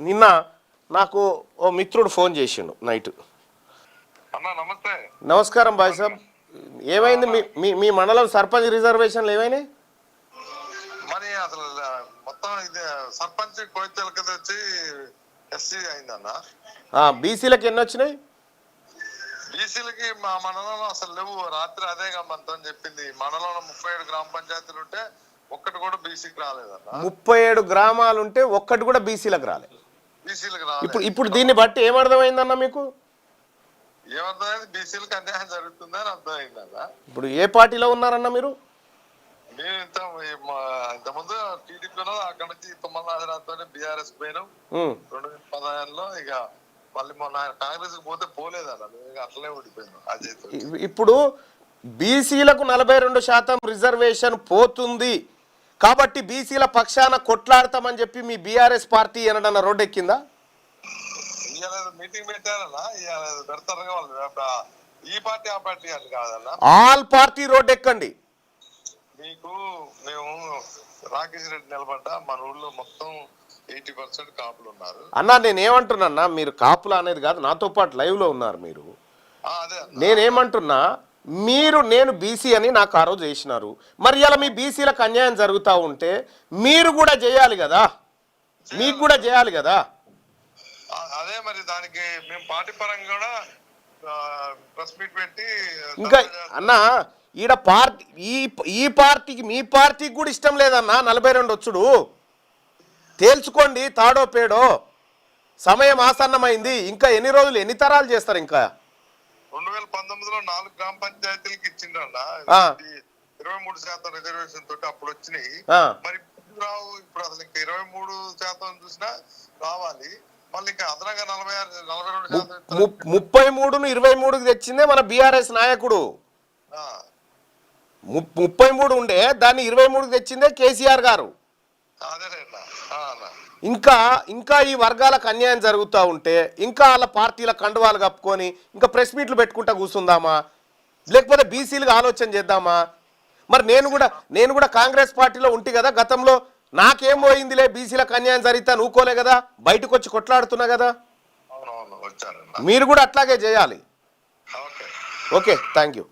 నిన్న నాకు ఓ మిత్రుడు ఫోన్ చేసిండు నైట్. అన్నా నమస్తే. నమస్కారం బాయ్ సాబ్. ఏమైంది మీ మండలం సర్పంచ్ రిజర్వేషన్లు ఏమైనాయి? మరి అసలు మొత్తం ఇది సర్పంచ్ కోయితలకి వచ్చి ఎస్సీ అయిందన్న. బీసీలకు ఎన్ని వచ్చినాయి? బీసీలకి మా మండలంలో అసలు లేవు. రాత్రి అదే గమ్మంతం చెప్పింది. మండలంలో 37 గ్రామ పంచాయతీలు ఉంటే ఒక్కటి కూడా బీసీకి రాలేదన్న. 37 గ్రామాలు ఉంటే ఒక్కటి కూడా బీసీలకు రాలేదు. బీసీలకు రాలేదు. ఇప్పుడు దీన్ని బట్టి ఏమర్థమైందన్న మీకు? ఏమర్థమైంది? బీసీలకు అన్యాయం జరుగుతుందని అర్థమైందన్న. ఇప్పుడు ఏ పార్టీలో ఉన్నారన్న మీరు? మేము ఇంతకుముందు టీడీపీలో అక్కడ నుంచి తుమ్మలనాథరావుతో బీఆర్ఎస్ పోయినాం 2016లో. ఇక మళ్ళీ మొన్న కాంగ్రెస్ కి పోతే పోలేదన్న. అట్లనే ఓడిపోయినాం అజయ్. ఇప్పుడు బీసీలకు 42% రిజర్వేషన్ పోతుంది కాబట్టి బీసీల పక్షాన కొట్లాడతామని చెప్పి మీ బీఆర్ఎస్ పార్టీ ఏనడన్న రోడ్డు ఎక్కిందా? మీటింగ్ పెట్టారన్నా, పెడతారు వాళ్ళు. ఈ పార్టీ ఆ పార్టీ అని కాదన్నా, ఆల్ పార్టీ రోడ్డు ఎక్కండి. మీకు మేము రాకేష్ రెడ్డి నిలబడ్డా మన ఊళ్ళో మొత్తం 80% కాపులు ఉన్నారు అన్నా. నేనేమంటున్నా, మీరు కాపులు అనేది కాదు, నాతో పాటు లైవ్ లో ఉన్నారు మీరు. నేనేమంటున్నా, నేను బీసీ అని నాకు ఆ రోజు చేసినారు. మరి ఇలా మీ బీసీలకు అన్యాయం జరుగుతూ ఉంటే మీరు కూడా చేయాలి కదా, మీకు కూడా చేయాలి కదా. అదే మరి దానికి మేము పార్టీ పరంగా కూడా ప్రెస్ మీట్ పెట్టి ఇంకా అన్నా ఈడ పార్టీ ఈ పార్టీకి మీ పార్టీకి కూడా ఇష్టం లేదన్నా 42 వచ్చుడు. తేల్చుకోండి తాడో పేడో. సమయం ఆసన్నమైంది. ఇంకా ఎన్ని రోజులు, ఎన్ని తరాలు చేస్తారు? ఇంకా 2019లో 4 గ్రామ పంచాయతీలకు ఇచ్చిండ్రన్నా 23% రిజర్వేషన్ తోటి అప్పుడు వచ్చినాయి. మరి రావు. ఇప్పుడు అసలు ఇంకా 23% చూసినా రావాలి. మళ్ళీ ఇంకా అదనంగా 42%. 33ను 23కి తెచ్చిందే మన బీఆర్ఎస్ నాయకుడు. 33 ఉండే దాన్ని 23కి తెచ్చిందే కేసీఆర్ గారు. ఇంకా ఈ వర్గాలకు అన్యాయం జరుగుతూ ఉంటే ఇంకా వాళ్ళ పార్టీల కండువాలు కప్పుకొని ఇంకా ప్రెస్ మీట్లు పెట్టుకుంటా కూర్చుందామా, లేకపోతే బీసీలుగా ఆలోచన చేద్దామా? మరి నేను కూడా కాంగ్రెస్ పార్టీలో ఉంటే కదా గతంలో. నాకేం పోయిందిలే, బీసీలకు అన్యాయం జరిగితే ఊకోలే కదా, బయటకు వచ్చి కొట్లాడుతున్నా కదా. మీరు కూడా అట్లాగే చేయాలి. Okay, thank you.